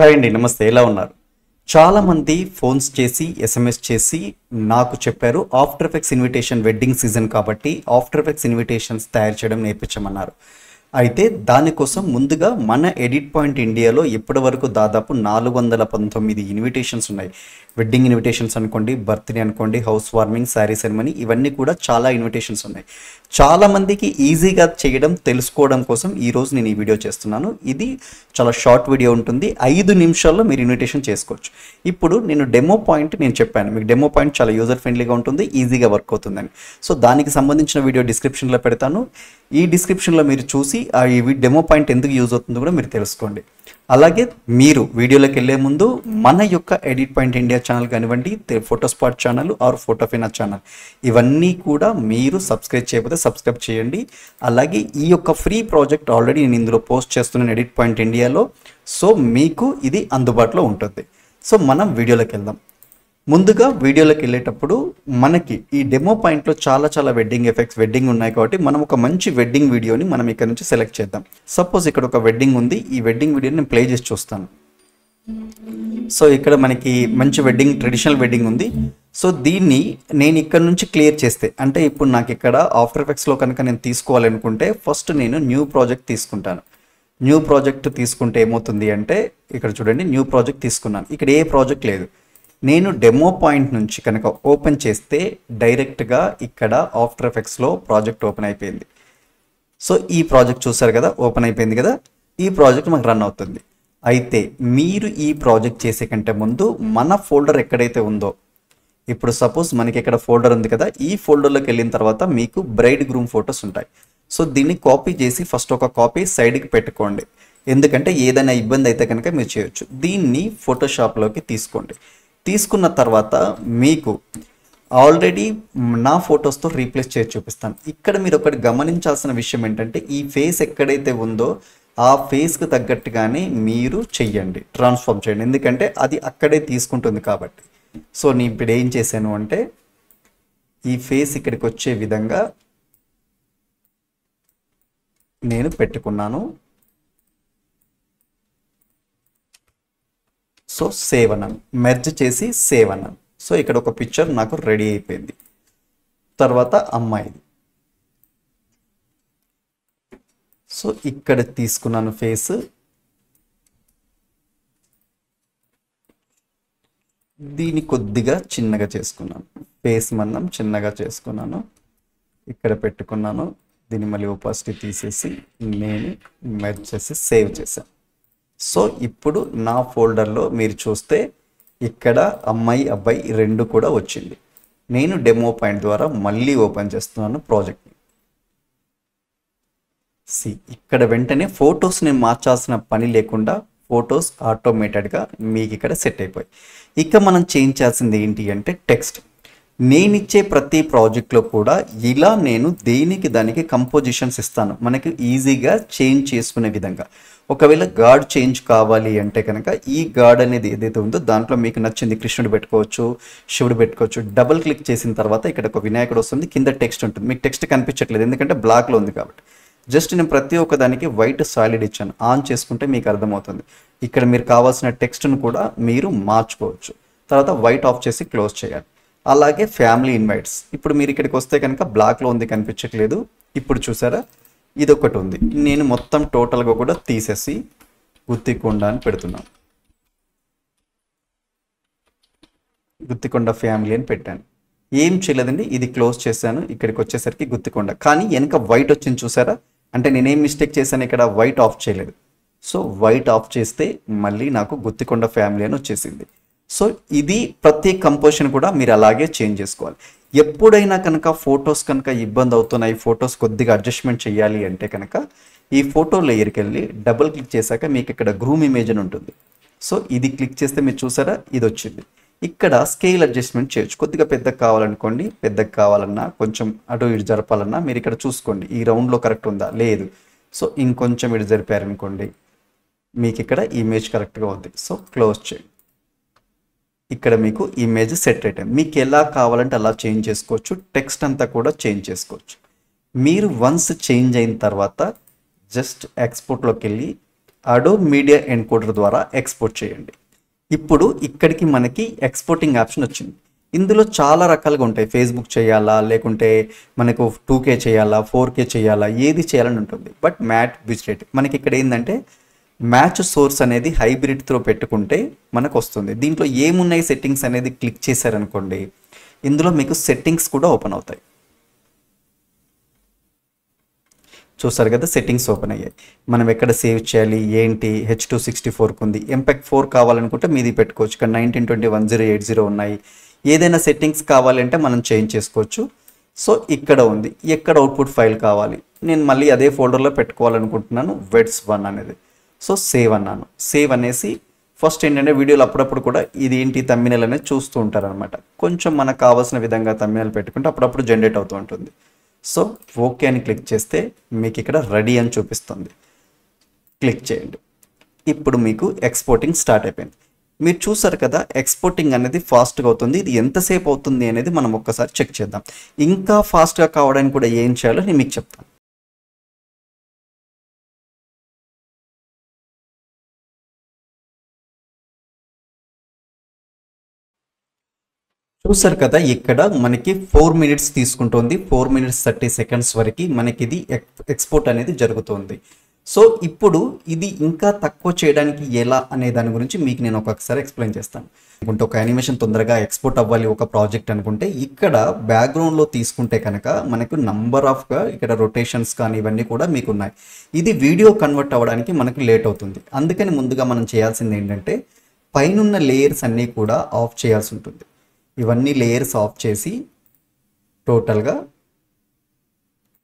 Hi అండి, నమస్తే. ఎలా ఉన్నారు? చాలా మంది ఫోన్స్ చేసి ఎస్ఎంఎస్ చేసి నాకు చెప్పారు after effects invitation wedding season కాబట్టి ఆఫ్టర్ ఎఫెక్ట్స్ ఇన్విటేషన్స్ తయారు చేయడం నేర్పించమన్నారు. అయితే దానికోసం ముందుగా మన ఎడిట్ పాయింట్ ఇండియాలో ఇప్పటి వరకు దాదాపు 419 ఇన్విటేషన్స్ ఉన్నాయి. వెడ్డింగ్ ఇన్విటేషన్స్ అనుకోండి, బర్త్డే అనుకోండి, హౌస్ వార్మింగ్, శారీ సెరమనీ, ఇవన్నీ కూడా చాలా ఇన్విటేషన్స్ ఉన్నాయి. చాలా మందికి ఈజీగా చేయడం తెలుసుకోవడం కోసం ఈరోజు నేను ఈ వీడియో చేస్తున్నాను. ఇది చాలా షార్ట్ వీడియో ఉంటుంది, 5 నిమిషాల్లో మీరు ఇన్విటేషన్ చేసుకోవచ్చు. ఇప్పుడు నేను డెమో పాయింట్ చెప్పాను మీకు, డెమో పాయింట్ చాలా యూజర్ ఫ్రెండ్లీగా ఉంటుంది, ఈజీగా వర్క్ అవుతుందని. సో దానికి సంబంధించిన వీడియో డిస్క్రిప్షన్లో పెడతాను. ఈ డిస్క్రిప్షన్లో మీరు చూసి ఈ డెమో పాయింట్ ఎందుకు యూజ్ అవుతుందో కూడా మీరు తెలుసుకోండి. అలాగే మీరు వీడియోలోకి వెళ్ళే ముందు మన యొక్క ఎడిట్ పాయింట్ ఇండియా ఛానల్ కానివ్వండి, ఫోటోస్పాట్ ఛానల్ ఆర్ ఫోటోఫినా ఛానల్, ఇవన్నీ కూడా మీరు సబ్స్క్రైబ్ చేయకపోతే సబ్స్క్రైబ్ చేయండి. అలాగే ఈ యొక్క ఫ్రీ ప్రాజెక్ట్ ఆల్రెడీ నేను ఇందులో పోస్ట్ చేస్తున్నాను ఎడిట్ పాయింట్ ఇండియాలో. సో మీకు ఇది అందుబాటులో ఉంటుంది. సో మనం వీడియోలోకి వెళ్దాం. ముందుగా వీడియోలోకి వెళ్ళేటప్పుడు మనకి ఈ డెమో పాయింట్లో చాలా వెడ్డింగ్ ఎఫెక్ట్స్ వెడ్డింగ్ ఉన్నాయి కాబట్టి మనం ఒక మంచి వెడ్డింగ్ వీడియోని మనం ఇక్కడ నుంచి సెలెక్ట్ చేద్దాం. సపోజ్ ఇక్కడ ఒక వెడ్డింగ్ ఉంది, ఈ వెడ్డింగ్ వీడియోని నేను ప్లే చేసి చూస్తాను. సో ఇక్కడ మనకి మంచి వెడ్డింగ్, ట్రెడిషనల్ వెడ్డింగ్ ఉంది. సో దీన్ని నేను ఇక్కడ నుంచి క్లియర్ చేస్తే, అంటే ఇప్పుడు నాకు ఇక్కడ ఆఫ్టర్ ఎఫెక్ట్స్లో కనుక నేను తీసుకోవాలనుకుంటే ఫస్ట్ నేను న్యూ ప్రాజెక్ట్ తీసుకుంటాను. న్యూ ప్రాజెక్ట్ తీసుకుంటే ఏమవుతుంది అంటే, ఇక్కడ చూడండి, న్యూ ప్రాజెక్ట్ తీసుకున్నాను. ఇక్కడ ఏ ప్రాజెక్ట్ లేదు. నేను డెమో పాయింట్ నుంచి కనుక ఓపెన్ చేస్తే డైరెక్ట్గా ఇక్కడ ఆఫ్టర్ ఎఫెక్ట్స్లో ప్రాజెక్ట్ ఓపెన్ అయిపోయింది. సో ఈ ప్రాజెక్ట్ చూసారు కదా, ఓపెన్ అయిపోయింది కదా. ఈ ప్రాజెక్ట్ మాకు రన్ అవుతుంది. అయితే మీరు ఈ ప్రాజెక్ట్ చేసే కంటే ముందు మన ఫోల్డర్ ఎక్కడైతే ఉందో, ఇప్పుడు సపోజ్ మనకి ఇక్కడ ఫోల్డర్ ఉంది కదా, ఈ ఫోల్డర్లోకి వెళ్ళిన తర్వాత మీకు బ్రైడ్ గ్రూమ్ ఫొటోస్ ఉంటాయి. సో దీన్ని కాపీ చేసి ఫస్ట్ ఒక కాపీ సైడ్కి పెట్టుకోండి, ఎందుకంటే ఏదైనా ఇబ్బంది అయితే కనుక మీరు చేయొచ్చు. దీన్ని ఫోటోషాప్లోకి తీసుకోండి. తీసుకున్న తర్వాత మీకు ఆల్రెడీ నా ఫొటోస్తో రీప్లేస్ చేసి చూపిస్తాను. ఇక్కడ మీరు ఒకటి గమనించాల్సిన విషయం ఏంటంటే, ఈ ఫేస్ ఎక్కడైతే ఉందో ఆ ఫేస్కి తగ్గట్టుగానే మీరు చెయ్యండి, ట్రాన్స్ఫార్మ్ చేయండి, ఎందుకంటే అది అక్కడే తీసుకుంటుంది కాబట్టి. సో నేను ఇప్పుడు ఏం చేశాను అంటే, ఈ ఫేస్ ఇక్కడికి వచ్చే విధంగా నేను పెట్టుకున్నాను. సో సేవ్ అన్నాను, మెర్జ్ చేసి సేవ్ అన్నాను. సో ఇక్కడ ఒక పిక్చర్ నాకు రెడీ అయిపోయింది. తర్వాత అమ్మాయిది. సో ఇక్కడ తీసుకున్నాను ఫేస్, దీన్ని కొద్దిగా చిన్నగా చేసుకున్నాను, ఫేస్ మందం చిన్నగా చేసుకున్నాను, ఇక్కడ పెట్టుకున్నాను. దీన్ని మళ్ళీ ఒపాసిటీ తీసేసి నేను మెర్జ్ చేసి సేవ్ చేశాను. సో ఇప్పుడు నా ఫోల్డర్లో మీరు చూస్తే ఇక్కడ అమ్మాయి అబ్బాయి రెండు కూడా వచ్చింది. నేను డెమో పాయింట్ ద్వారా మళ్ళీ ఓపెన్ చేస్తున్నాను ప్రాజెక్ట్ని. ఇక్కడ వెంటనే ఫొటోస్ నేను మార్చాల్సిన పని లేకుండా ఫొటోస్ ఆటోమేటెడ్గా మీకు ఇక్కడ సెట్ అయిపోయి. ఇక మనం చేంజ్ చేయాల్సింది ఏంటి అంటే టెక్స్ట్. నేనిచ్చే ప్రతి ప్రాజెక్ట్లో కూడా ఇలా నేను దేనికి దానికి కంపోజిషన్స్ ఇస్తాను, మనకి ఈజీగా చేంజ్ చేసుకునే విధంగా. ఒకవేళ గాడ్ చేంజ్ కావాలి అంటే కనుక ఈ గాడ్ అనేది ఏదైతే ఉందో దాంట్లో మీకు నచ్చింది కృష్ణుడు పెట్టుకోవచ్చు, శివుడు పెట్టుకోవచ్చు. డబుల్ క్లిక్ చేసిన తర్వాత ఇక్కడ ఒక వినాయకుడు వస్తుంది, కింద టెక్స్ట్ ఉంటుంది. మీకు టెక్స్ట్ కనిపించట్లేదు ఎందుకంటే బ్లాక్లో ఉంది కాబట్టి. జస్ట్ నేను ప్రతి ఒక్క దానికి వైట్ సాలిడ్ ఇచ్చాను, ఆన్ చేసుకుంటే మీకు అర్థమవుతుంది. ఇక్కడ మీరు కావాల్సిన టెక్స్ట్ను కూడా మీరు మార్చుకోవచ్చు. తర్వాత వైట్ ఆఫ్ చేసి క్లోజ్ చేయాలి. అలాగే ఫ్యామిలీ ఇన్వైట్స్, ఇప్పుడు మీరు ఇక్కడికి వస్తే కనుక బ్లాక్లో ఉంది, కనిపించట్లేదు. ఇప్పుడు చూసారా, ఇది ఒకటి ఉంది. నేను మొత్తం టోటల్గా కూడా తీసేసి గుత్తికొండ అని పెడుతున్నాను, గుత్తికొండ ఫ్యామిలీ అని పెట్టాను. ఏం చేయలేదండి, ఇది క్లోజ్ చేశాను. ఇక్కడికి వచ్చేసరికి గుత్తికొండ, కానీ వెనక వైట్ వచ్చింది చూసారా, అంటే నేనేం మిస్టేక్ చేశాను, ఇక్కడ వైట్ ఆఫ్ చేయలేదు. సో వైట్ ఆఫ్ చేస్తే మళ్ళీ నాకు గుత్తికొండ ఫ్యామిలీ అని వచ్చేసింది. సో ఇది ప్రతి కంపోజిషన్ కూడా మీరు అలాగే చేంజ్ చేసుకోవాలి. ఎప్పుడైనా కనుక ఫొటోస్ కనుక ఇబ్బంది అవుతున్నాయి, ఫొటోస్ కొద్దిగా అడ్జస్ట్మెంట్ చేయాలి అంటే కనుక ఈ ఫోటో లేయర్కి వెళ్ళి డబుల్ క్లిక్ చేశాక మీకు ఇక్కడ గ్రూమ్ ఇమేజ్ అని ఉంటుంది. సో ఇది క్లిక్ చేస్తే మీరు చూసారా, ఇది వచ్చింది. ఇక్కడ స్కేల్ అడ్జస్ట్మెంట్ చేయొచ్చు. కొద్దిగా పెద్దగా కావాలనుకోండి, పెద్దగా కావాలన్నా కొంచెం అటు ఇటు జరపాలన్నా మీరు ఇక్కడ చూసుకోండి, ఈ రౌండ్లో కరెక్ట్ ఉందా లేదు. సో ఇంకొంచెం ఇటు జరిపారనుకోండి మీకు ఇక్కడ ఇమేజ్ కరెక్ట్గా ఉంది. సో క్లోజ్ చేయండి. ఇక్కడ మీకు ఇమేజ్ సెట్ అయిపోయింది. మీకు ఎలా కావాలంటే అలా చేంజ్ చేసుకోవచ్చు, టెక్స్ట్ అంతా కూడా చేంజ్ చేసుకోవచ్చు. మీరు వన్స్ చేంజ్ అయిన తర్వాత జస్ట్ ఎక్స్పోర్ట్లోకి వెళ్ళి అడోబ్ మీడియా ఎన్కోడర్ ద్వారా ఎక్స్పోర్ట్ చేయండి. ఇప్పుడు ఇక్కడికి మనకి ఎక్స్పోర్టింగ్ ఆప్షన్ వచ్చింది. ఇందులో చాలా రకాలుగా ఉంటాయి. ఫేస్బుక్ చేయాలా, లేకుంటే మనకు 2K చేయాలా, 4K చేయాలా, ఏది చేయాలని ఉంటుంది. బట్ మ్యాట్ బిట్రేట్ మనకి ఇక్కడ ఏంటంటే మ్యాచ్ సోర్స్ అనేది హైబ్రిడ్తో పెట్టుకుంటే మనకు వస్తుంది. దీంట్లో ఏమున్నాయి సెట్టింగ్స్ అనేది క్లిక్ చేశారనుకోండి, ఇందులో మీకు సెట్టింగ్స్ కూడా ఓపెన్ అవుతాయి. చూసారు కదా, సెట్టింగ్స్ ఓపెన్ అయ్యాయి. మనం ఎక్కడ సేవ్ చేయాలి ఏంటి, H264 ఉంది. ఎంపెక్ 4 కావాలనుకుంటే మీది పెట్టుకోవచ్చు. ఇక్కడ 1920 1080 ఉన్నాయి. ఏదైనా సెట్టింగ్స్ కావాలంటే మనం చేంజ్ చేసుకోవచ్చు. సో ఇక్కడ ఉంది, ఎక్కడ అవుట్పుట్ ఫైల్ కావాలి, నేను మళ్ళీ అదే ఫోల్డర్లో పెట్టుకోవాలనుకుంటున్నాను, వెడ్స్1 అనేది. సో సేవ్ అన్నాను. సేవ్ అనేసి ఫస్ట్ ఏంటంటే వీడియోలో అప్పుడప్పుడు కూడా ఇది ఏంటి తమ్మినల్ అనేది చూస్తూ ఉంటారనమాట. కొంచెం మనకు కావాల్సిన విధంగా తమ్మినల్ పెట్టుకుంటే అప్పుడప్పుడు జనరేట్ అవుతూ ఉంటుంది. సో ఓకే అని క్లిక్ చేస్తే మీకు ఇక్కడ రెడీ అని చూపిస్తుంది. క్లిక్ చేయండి. ఇప్పుడు మీకు ఎక్స్పోర్టింగ్ స్టార్ట్ అయిపోయింది. మీరు చూసారు కదా, ఎక్స్పోర్టింగ్ అనేది ఫాస్ట్గా అవుతుంది. ఇది ఎంతసేపు అవుతుంది అనేది మనం ఒక్కసారి చెక్ చేద్దాం. ఇంకా ఫాస్ట్గా కావడానికి కూడా ఏం చేయాలో నేను మీకు చెప్తాను. చూసారు కదా, ఇక్కడ మనకి 4 minutes తీసుకుంటుంది. 4 minutes 30 seconds వరకు మనకి ఇది ఎక్స్పోర్ట్ అనేది జరుగుతుంది. సో ఇప్పుడు ఇది ఇంకా తక్కువ చేయడానికి ఎలా అనే దాని గురించి మీకు నేను ఒకసారి ఎక్స్ప్లెయిన్ చేస్తాను. అనుకుంటే ఒక యానిమేషన్ తొందరగా ఎక్స్పోర్ట్ అవ్వాలి ఒక ప్రాజెక్ట్ అనుకుంటే, ఇక్కడ బ్యాక్గ్రౌండ్లో తీసుకుంటే కనుక మనకు నంబర్ ఆఫ్గా ఇక్కడ రొటేషన్స్ కానీ ఇవన్నీ కూడా మీకు ఉన్నాయి. ఇది వీడియో కన్వర్ట్ అవ్వడానికి మనకు లేట్ అవుతుంది. అందుకని ముందుగా మనం చేయాల్సింది ఏంటంటే పైనున్న లేయర్స్ అన్నీ కూడా ఆఫ్ చేయాల్సి ఉంటుంది. ఇవన్నీ లేయర్స్ ఆఫ్ చేసి టోటల్గా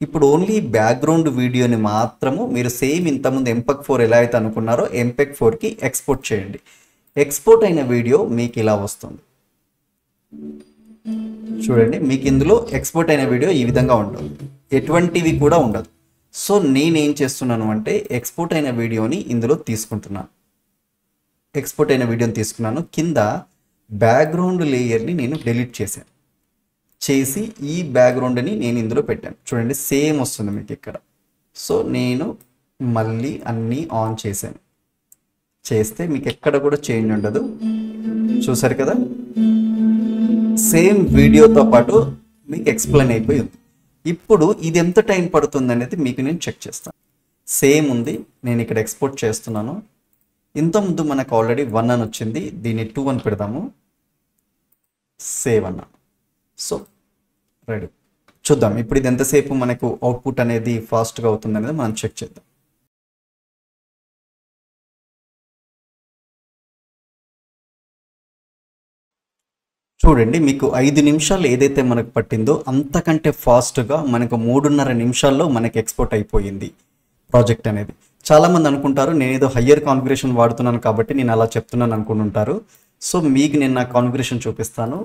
ఇప్పుడు ఓన్లీ బ్యాక్గ్రౌండ్ వీడియోని మాత్రము మీరు సేమ్ ఇంతకుముందు ఎంపెక్ 4 ఎలా అయితే అనుకున్నారో ఎంపెక్ 4కి ఎక్స్పోర్ట్ చేయండి. ఎక్స్పోర్ట్ అయిన వీడియో మీకు ఇలా వస్తుంది. చూడండి, మీకు ఇందులో ఎక్స్పోర్ట్ అయిన వీడియో ఈ విధంగా ఉంటుంది, ఎటువంటివి కూడా ఉండదు. సో నేనేం చేస్తున్నాను అంటే ఎక్స్పోర్ట్ అయిన వీడియోని ఇందులో తీసుకుంటున్నాను. ఎక్స్పోర్ట్ అయిన వీడియోని తీసుకున్నాను. కింద బ్యాక్గ్రౌండ్ లేయర్ని నేను డిలీట్ చేసి ఈ బ్యాక్గ్రౌండ్ని నేను ఇందులో పెట్టాను. చూడండి, సేమ్ వస్తుంది మీకు ఇక్కడ. సో నేను మళ్ళీ అన్నీ ఆన్ చేస్తే మీకు ఎక్కడ కూడా చేంజ్ ఉండదు. చూసారు కదా, సేమ్ వీడియోతో పాటు మీకు ఎక్స్ప్లెయిన్ అయిపోయింది. ఇప్పుడు ఇది ఎంత టైం పడుతుంది అనేది మీకు నేను చెక్ చేస్తాను. సేమ్ ఉంది, నేను ఇక్కడ ఎక్స్పోర్ట్ చేస్తున్నాను. ఇంతకుముందు మనకు ఆల్రెడీ 1 అని వచ్చింది, దీన్ని 2 అని పెడదాము. సేవ్ అన్నాను. So ready. చూద్దాం ఇప్పుడు ఇది ఎంతసేపు మనకు అవుట్పుట్ అనేది ఫాస్ట్గా అవుతుంది అనేది మనం చెక్ చేద్దాం. చూడండి, మీకు 5 నిమిషాలు ఏదైతే మనకు పట్టిందో అంతకంటే ఫాస్ట్గా మనకు 3.5 నిమిషాల్లో మనకి ఎక్స్పోర్ట్ అయిపోయింది ప్రాజెక్ట్ అనేది. చాలామంది అనుకుంటారు నేను ఏదో హయ్యర్ కాన్ఫిగరేషన్ వాడుతున్నాను కాబట్టి నేను అలా చెప్తున్నాను అనుకుంటుంటారు. సో మీకు నేను నా కాన్ఫిగరేషన్ చూపిస్తాను.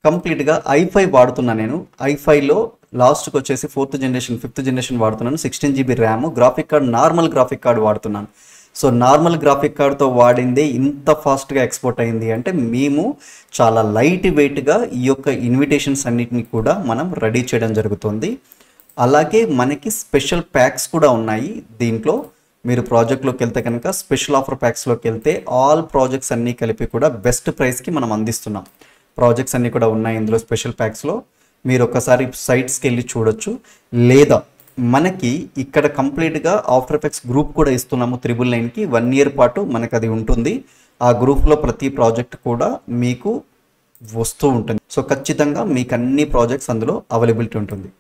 కంప్లీట్గా i5 వాడుతున్నాను నేను. i5లో లాస్ట్కి వచ్చేసి 4th generation 5th generation వాడుతున్నాను. 16 GB RAM, graphic card normal graphic card వాడుతున్నాను. సో నార్మల్ గ్రాఫిక్ కార్డ్తో వాడిందే ఇంత ఫాస్ట్గా ఎక్స్పోర్ట్ అయింది అంటే మేము చాలా లైట్ వెయిట్గా ఈ యొక్క ఇన్విటేషన్స్ అన్నిటిని కూడా మనం రెడీ చేయడం జరుగుతుంది. అలాగే మనకి స్పెషల్ ప్యాక్స్ కూడా ఉన్నాయి దీంట్లో. మీరు ప్రాజెక్ట్లోకి వెళ్తే కనుక స్పెషల్ ఆఫర్ ప్యాక్స్లోకి వెళ్తే ఆల్ ప్రాజెక్ట్స్ అన్నీ కలిపి కూడా బెస్ట్ ప్రైస్కి మనం అందిస్తున్నాం. ప్రాజెక్ట్స్ అన్నీ కూడా ఉన్నాయి ఇందులో స్పెషల్ ప్యాక్స్లో. మీరు ఒకసారి సైట్స్కి వెళ్ళి చూడొచ్చు. లేదా మనకి ఇక్కడ కంప్లీట్గా ఆఫ్టర్ ఎఫెక్ట్స్ గ్రూప్ కూడా ఇస్తున్నాము 999కి. 1 year పాటు మనకు అది ఉంటుంది. ఆ గ్రూప్లో ప్రతి ప్రాజెక్ట్ కూడా మీకు వస్తూ ఉంటుంది. సో ఖచ్చితంగా మీకు అన్ని ప్రాజెక్ట్స్ అందులో అవైలబిలిటీ ఉంటుంది.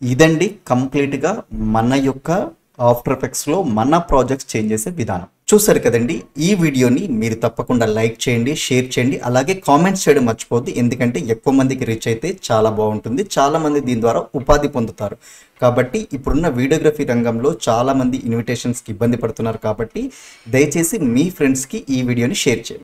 ఇదండి కంప్లీట్గా మన యొక్క ఆఫ్టర్ ఎఫెక్ట్స్లో మన ప్రాజెక్ట్స్ చేంజ్ చేసే విధానం. చూసారు కదండి, ఈ వీడియోని మీరు తప్పకుండా లైక్ చేయండి, షేర్ చేయండి, అలాగే కామెంట్స్ చేయడం మర్చిపోద్దు. ఎందుకంటే ఎక్కువ మందికి రీచ్ అయితే చాలా బాగుంటుంది. చాలామంది దీని ద్వారా ఉపాధి పొందుతారు. కాబట్టి ఇప్పుడున్న వీడియోగ్రఫీ రంగంలో చాలామంది ఇన్విటేషన్స్కి ఇబ్బంది పడుతున్నారు. కాబట్టి దయచేసి మీ ఫ్రెండ్స్కి ఈ వీడియోని షేర్ చేయండి.